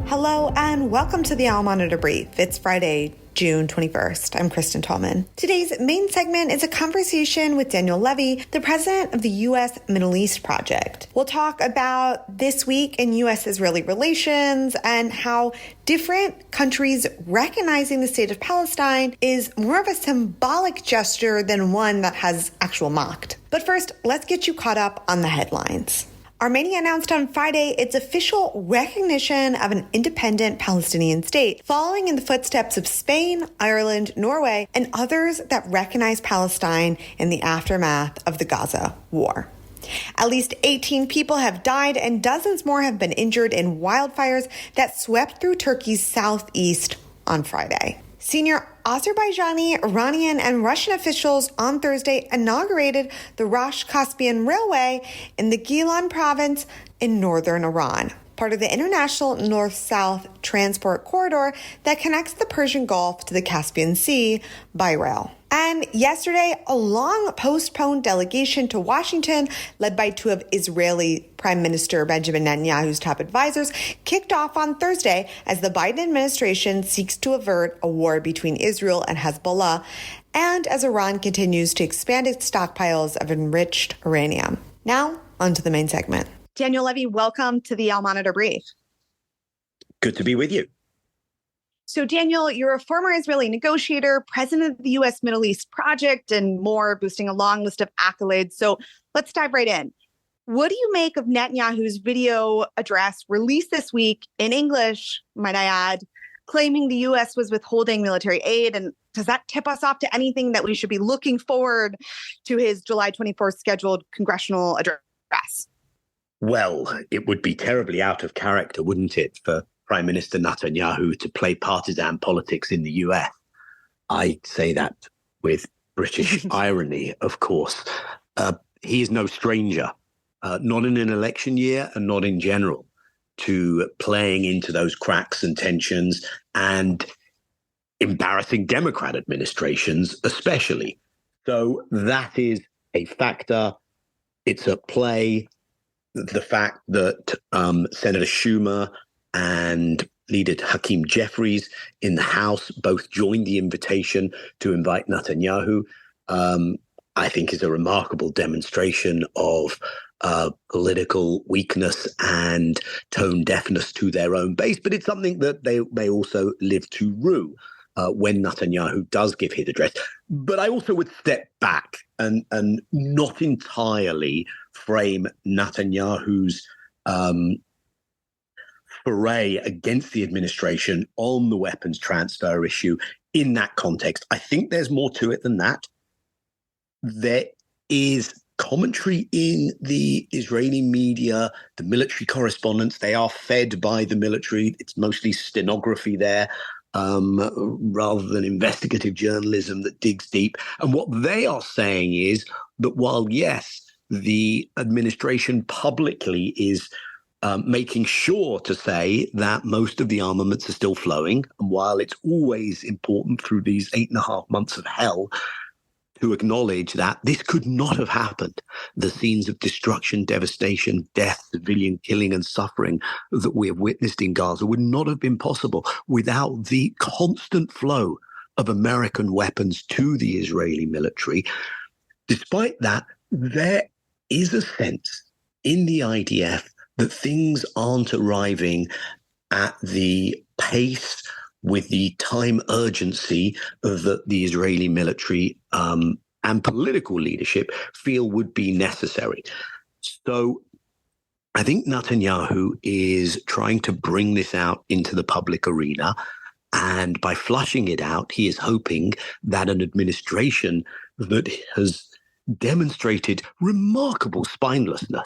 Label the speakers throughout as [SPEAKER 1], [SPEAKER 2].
[SPEAKER 1] Hello and welcome to the Al Monitor Brief. It's Friday, June 21st. I'm Kristen Tallman. Today's main segment is a conversation with Daniel Levy, the president of the U.S. Middle East Project. We'll talk about this week in U.S.-Israeli relations and how different countries recognizing the state of Palestine is more of a symbolic gesture than one that has actual mocked. But first, let's get you caught up on the headlines. Armenia announced on Friday its official recognition of an independent Palestinian state, following in the footsteps of Spain, Ireland, Norway, and others that recognize Palestine in the aftermath of the Gaza war. At least 18 people have died and dozens more have been injured in wildfires that swept through Turkey's southeast on Friday. Senior Azerbaijani, Iranian, and Russian officials on Thursday inaugurated the Rosh-Caspian Railway in the Gilan province in northern Iran, part of the international north-south transport corridor that connects the Persian Gulf to the Caspian Sea by rail. And yesterday, a long postponed delegation to Washington, led by two of Israeli Prime Minister Benjamin Netanyahu's top advisors, kicked off on Thursday as the Biden administration seeks to avert a war between Israel and Hezbollah, and as Iran continues to expand its stockpiles of enriched uranium. Now, on to the main segment. Daniel Levy, welcome to the Al Monitor Brief.
[SPEAKER 2] Good to be with you.
[SPEAKER 1] So, Daniel, you're a former Israeli negotiator, president of the U.S. Middle East Project, and more, boasting a long list of accolades. So let's dive right in. What do you make of Netanyahu's video address released this week in English, might I add, claiming the U.S. was withholding military aid? And does that tip us off to anything that we should be looking forward to his July 24th scheduled congressional address?
[SPEAKER 2] Well, it would be terribly out of character, wouldn't it, for Prime Minister Netanyahu to play partisan politics in the US. I say that with British irony, of course. He is no stranger, not in an election year and not in general, to playing into those cracks and tensions and embarrassing Democrat administrations, especially. So that is a factor. It's a play. The fact that Senator Schumer and Leader Hakeem Jeffries in the House both joined the invitation to invite Netanyahu, I think is a remarkable demonstration of political weakness and tone deafness to their own base. But it's something that they may also live to rue when Netanyahu does give his address. But I also would step back and not entirely frame Netanyahu's foray against the administration on the weapons transfer issue in that context. I think there's more to it than that. There is commentary in the Israeli media, the military correspondents, they are fed by the military. It's mostly stenography there, rather than investigative journalism that digs deep. And what they are saying is that while, yes, the administration publicly is making sure to say that most of the armaments are still flowing. And while it's always important through these 8.5 months of hell to acknowledge that this could not have happened, the scenes of destruction, devastation, death, civilian killing and suffering that we have witnessed in Gaza would not have been possible without the constant flow of American weapons to the Israeli military. Despite that, there is a sense in the IDF that things aren't arriving at the pace with the time urgency that the Israeli military and political leadership feel would be necessary. So I think Netanyahu is trying to bring this out into the public arena. And by flushing it out, he is hoping that an administration that has demonstrated remarkable spinelessness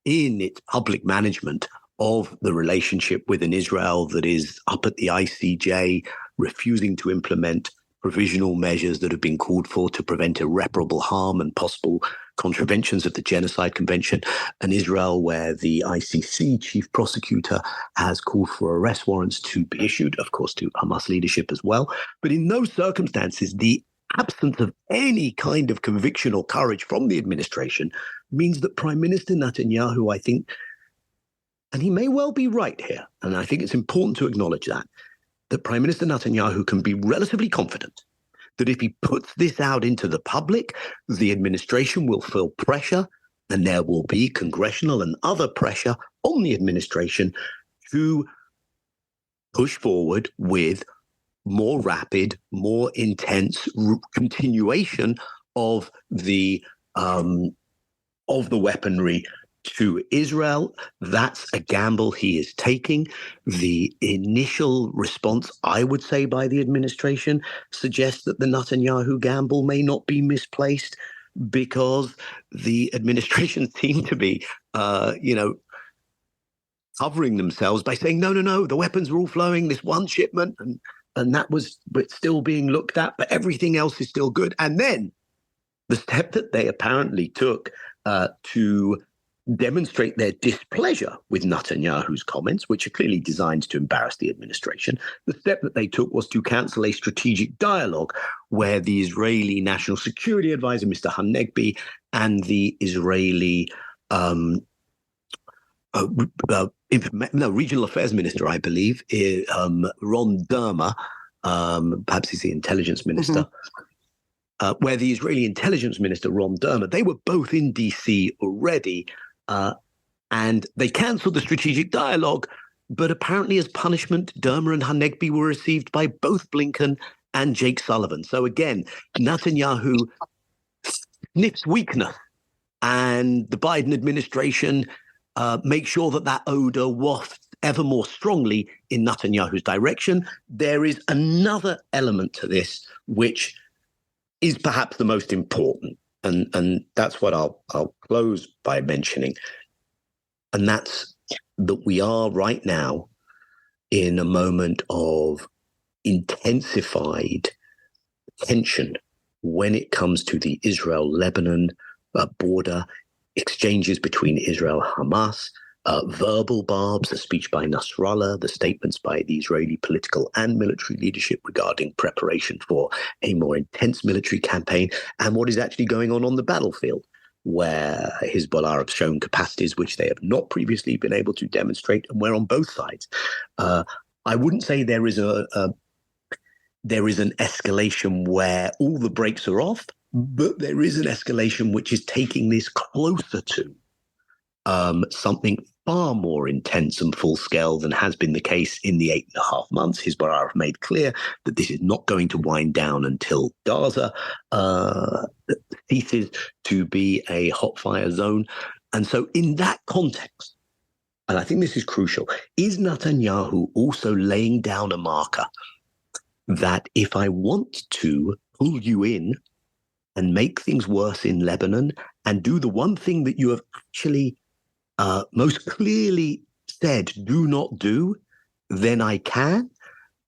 [SPEAKER 2] in its public management of the relationship with an Israel that is up at the ICJ, refusing to implement provisional measures that have been called for to prevent irreparable harm and possible contraventions of the Genocide Convention, an Israel where the ICC chief prosecutor has called for arrest warrants to be issued, of course, to Hamas leadership as well. But in those circumstances, the absence of any kind of conviction or courage from the administration means that Prime Minister Netanyahu, I think, and he may well be right here, and I think it's important to acknowledge that Prime Minister Netanyahu can be relatively confident that if he puts this out into the public, the administration will feel pressure, and there will be congressional and other pressure on the administration to push forward with more rapid, more intense continuation of the weaponry to Israel. That's a gamble he is taking. The initial response, I would say, by the administration suggests that the Netanyahu gamble may not be misplaced, because the administration seemed to be, covering themselves by saying, no, the weapons were all flowing, this one shipment, and that was still being looked at, but everything else is still good. And then the step that they apparently took to demonstrate their displeasure with Netanyahu's comments, which are clearly designed to embarrass the administration, the step that they took was to cancel a strategic dialogue where the Israeli National Security Advisor, Mr. Hanegbi, and the Israeli Regional Affairs Minister, I believe, Ron Dermer, perhaps he's the intelligence minister, where the Israeli intelligence minister, Ron Dermer, they were both in DC already, and they cancelled the strategic dialogue, but apparently as punishment, Dermer and Hanegbi were received by both Blinken and Jake Sullivan. So again, Netanyahu sniffs weakness, and the Biden administration make sure that odor wafts ever more strongly in Netanyahu's direction. There is another element to this, which is perhaps the most important, and that's what I'll close by mentioning, and that's that we are right now in a moment of intensified tension when it comes to the Israel-Lebanon border, exchanges between Israel and Hamas, verbal barbs, a speech by Nasrallah, the statements by the Israeli political and military leadership regarding preparation for a more intense military campaign, and what is actually going on the battlefield, where Hezbollah have shown capacities which they have not previously been able to demonstrate, and where on both sides, I wouldn't say there is an escalation where all the brakes are off, but there is an escalation which is taking this closer to something far more intense and full-scale than has been the case in the 8.5 months. Hezbollah have made clear that this is not going to wind down until Gaza ceases to be a hot fire zone. And so in that context, and I think this is crucial, is Netanyahu also laying down a marker that if I want to pull you in and make things worse in Lebanon and do the one thing that you have actually most clearly said do not do, then I can.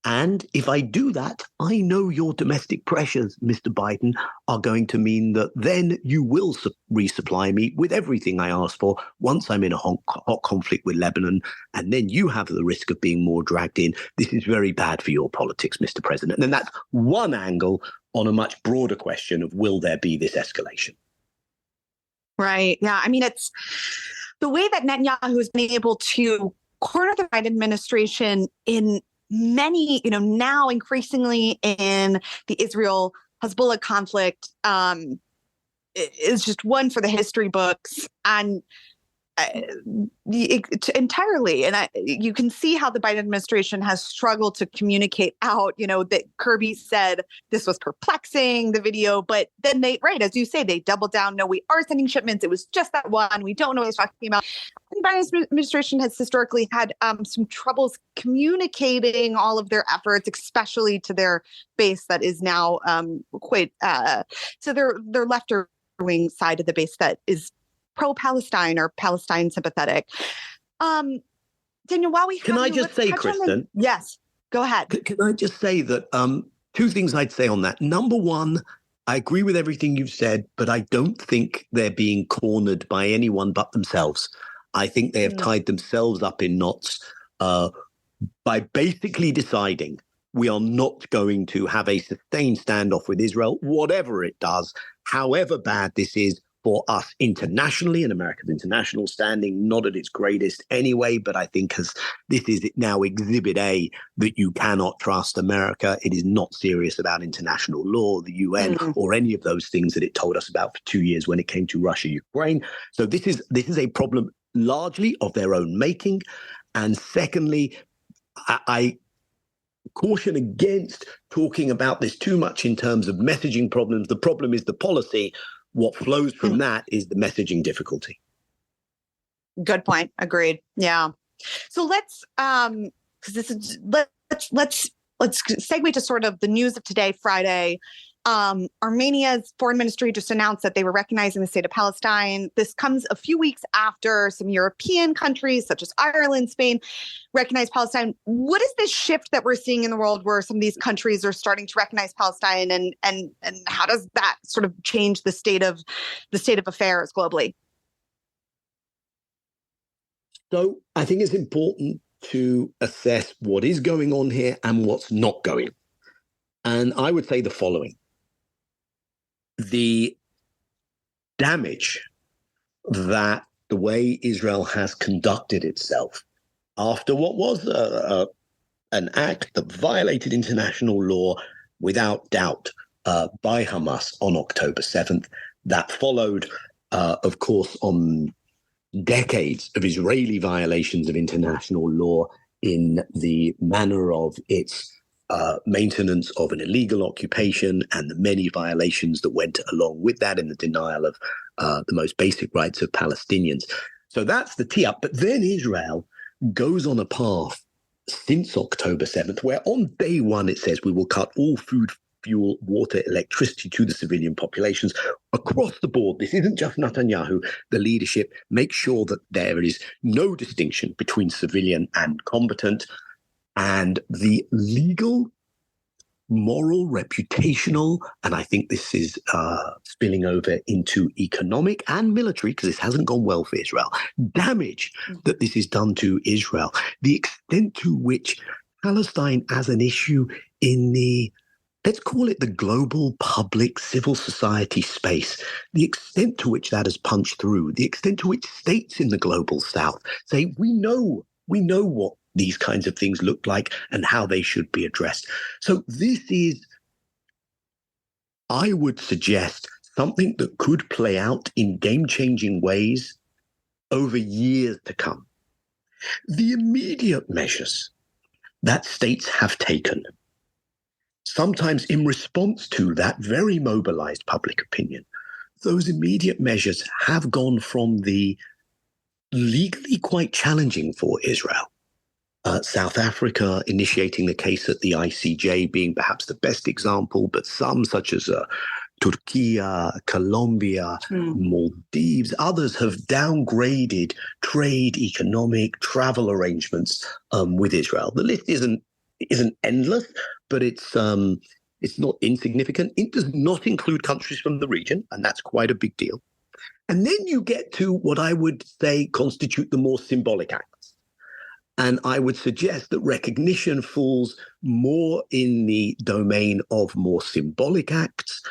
[SPEAKER 2] And if I do that, I know your domestic pressures, Mr. Biden, are going to mean that then you will resupply me with everything I ask for once I'm in a hot conflict with Lebanon, and then you have the risk of being more dragged in. This is very bad for your politics, Mr. President. And then that's one angle on a much broader question of will there be this escalation?
[SPEAKER 1] Right. Yeah. I mean, it's the way that Netanyahu has been able to corner the Biden administration in many, now increasingly in the Israel-Hezbollah conflict is just one for the history books. And entirely. And you can see how the Biden administration has struggled to communicate out, that Kirby said this was perplexing, the video, but then as you say, they doubled down. No, we are sending shipments. It was just that one. We don't know what he's talking about. The Biden administration has historically had some troubles communicating all of their efforts, especially to their base that is now quite, so their left-wing side of the base that is pro-Palestine or Palestine sympathetic. Daniel, while we have
[SPEAKER 2] Can I just say, Kristen?
[SPEAKER 1] Yes, go ahead.
[SPEAKER 2] Can I just say that two things I'd say on that. Number one, I agree with everything you've said, but I don't think they're being cornered by anyone but themselves. I think they have tied themselves up in knots by basically deciding we are not going to have a sustained standoff with Israel, whatever it does, however bad this is. for us internationally, and America's international standing, not at its greatest anyway, but I think this is now Exhibit A, that you cannot trust America. It is not serious about international law, the UN, or any of those things that it told us about for 2 years when it came to Russia, Ukraine. So this is a problem largely of their own making. And secondly, I caution against talking about this too much in terms of messaging problems. The problem is the policy. What flows from that is the messaging difficulty.
[SPEAKER 1] Good point. Agreed. Yeah. So let's segue to sort of the news of today, Friday. Armenia's foreign ministry just announced that they were recognizing the state of Palestine. This comes a few weeks after some European countries, such as Ireland, Spain, recognize Palestine. What is this shift that we're seeing in the world where some of these countries are starting to recognize Palestine, and how does that sort of change the state of affairs globally?
[SPEAKER 2] So I think it's important to assess what is going on here and what's not going. And I would say the following. The damage that the way Israel has conducted itself after what was an act that violated international law without doubt by Hamas on October 7th, that followed, of course, on decades of Israeli violations of international law in the manner of its maintenance of an illegal occupation and the many violations that went along with that in the denial of the most basic rights of Palestinians. So that's the tee up. But then Israel goes on a path since October 7th, where on day one it says we will cut all food, fuel, water, electricity to the civilian populations across the board. This isn't just Netanyahu. The leadership makes sure that there is no distinction between civilian and combatant. And the legal, moral, reputational, and I think this is spilling over into economic and military, because this hasn't gone well for Israel, damage that this is done to Israel, the extent to which Palestine as an issue in the, let's call it the global public civil society space, the extent to which that has punched through, the extent to which states in the global south say, we know what these kinds of things look like and how they should be addressed. So this is, I would suggest, something that could play out in game-changing ways over years to come. The immediate measures that states have taken, sometimes in response to that very mobilized public opinion, those immediate measures have gone from the legally quite challenging for Israel. South Africa initiating the case at the ICJ being perhaps the best example, but some such as Turkey, Colombia, Maldives, others have downgraded trade, economic, travel arrangements with Israel. The list isn't endless, but it's not insignificant. It does not include countries from the region, and that's quite a big deal. And then you get to what I would say constitute the more symbolic acts. And I would suggest that recognition falls more in the domain of more symbolic acts.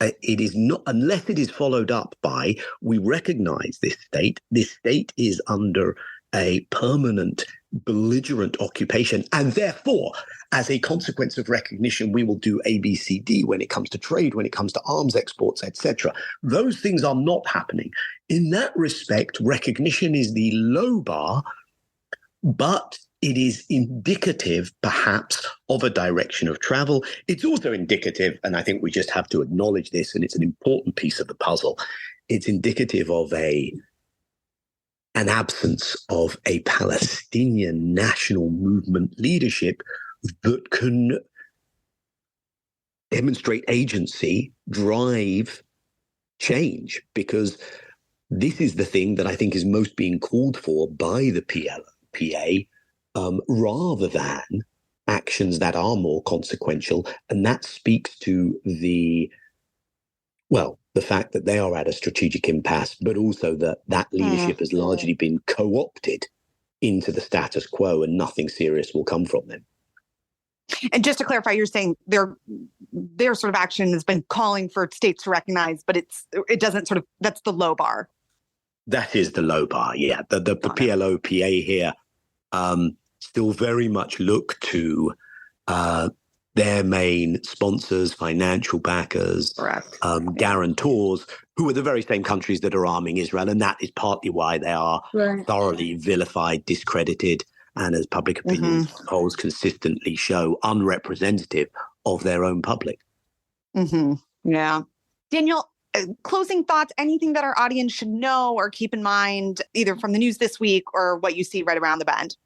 [SPEAKER 2] It is not, unless it is followed up by, we recognize this state. This state is under a permanent belligerent occupation. And therefore, as a consequence of recognition, we will do A, B, C, D when it comes to trade, when it comes to arms exports, etc. Those things are not happening. In that respect, recognition is the low bar, but it is indicative, perhaps, of a direction of travel. It's also indicative, and I think we just have to acknowledge this, and it's an important piece of the puzzle. It's indicative of an absence of a Palestinian national movement leadership that can demonstrate agency, drive change, because this is the thing that I think is most being called for by the PA, rather than actions that are more consequential. And that speaks to the fact that they are at a strategic impasse, but also that leadership has largely been co-opted into the status quo and nothing serious will come from them.
[SPEAKER 1] And just to clarify, you're saying their sort of action has been calling for states to recognize, but it doesn't sort of, that's the low bar.
[SPEAKER 2] That is the low bar, yeah. The PLO-PA here still very much look to their main sponsors, financial backers, guarantors, who are the very same countries that are arming Israel. And that is partly why they are thoroughly vilified, discredited, and as public opinion polls consistently show, unrepresentative of their own public.
[SPEAKER 1] Yeah. Daniel, closing thoughts, anything that our audience should know or keep in mind, either from the news this week or what you see right around the bend?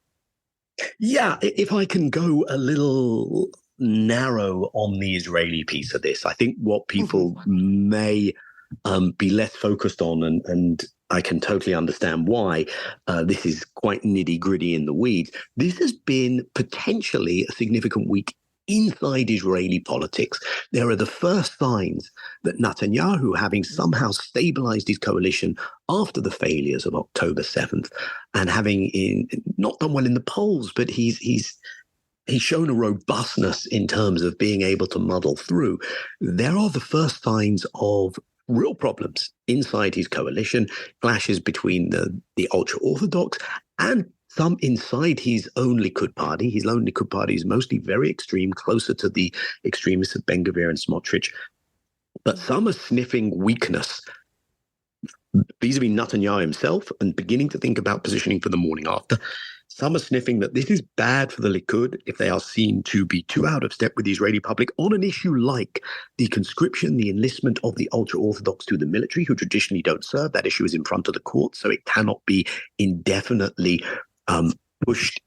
[SPEAKER 2] Yeah, if I can go a little narrow on the Israeli piece of this, I think what people may be less focused on, and I can totally understand why, this is quite nitty-gritty in the weeds. This has been potentially a significant week inside Israeli politics. There are the first signs that Netanyahu, having somehow stabilized his coalition after the failures of October 7th, and having not done well in the polls, but he's shown a robustness in terms of being able to muddle through. There are the first signs of real problems inside his coalition, clashes between the ultra-Orthodox and some inside his own Likud party. His own Likud party is mostly very extreme, closer to the extremists of Ben Gvir and Smotrich. But some are sniffing weakness vis-a-vis Netanyahu himself and beginning to think about positioning for the morning after. Some are sniffing that this is bad for the Likud if they are seen to be too out of step with the Israeli public on an issue like the conscription, the enlistment of the ultra-Orthodox to the military, who traditionally don't serve. That issue is in front of the court, so it cannot be indefinitely pushed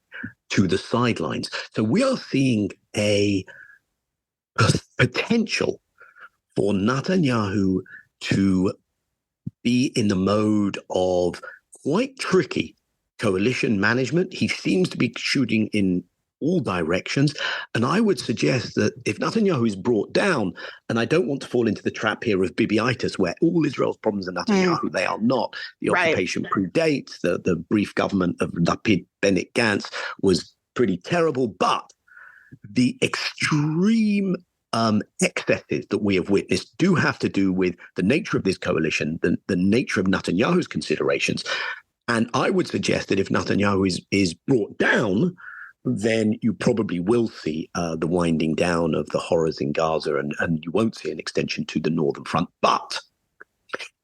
[SPEAKER 2] to the sidelines. So we are seeing a potential for Netanyahu to be in the mode of quite tricky coalition management. He seems to be shooting in all directions. And I would suggest that if Netanyahu is brought down, and I don't want to fall into the trap here of Bibiitis, where all Israel's problems are Netanyahu, they are not. The occupation predates, the brief government of Lapid Bennett Gantz was pretty terrible, but the extreme excesses that we have witnessed do have to do with the nature of this coalition, the nature of Netanyahu's considerations. And I would suggest that if Netanyahu is brought down, then you probably will see the winding down of the horrors in Gaza, and you won't see an extension to the northern front. But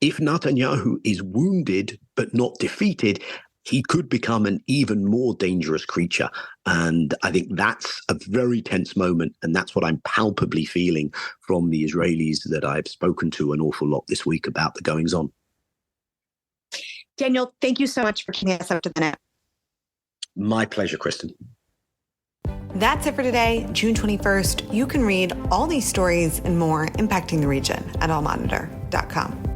[SPEAKER 2] if Netanyahu is wounded but not defeated, he could become an even more dangerous creature. And I think that's a very tense moment, and that's what I'm palpably feeling from the Israelis that I've spoken to an awful lot this week about the goings-on.
[SPEAKER 1] Daniel, thank you so much for keeping us up to the minute.
[SPEAKER 2] My pleasure, Kristen.
[SPEAKER 1] That's it for today, June 21st. You can read all these stories and more impacting the region at allmonitor.com.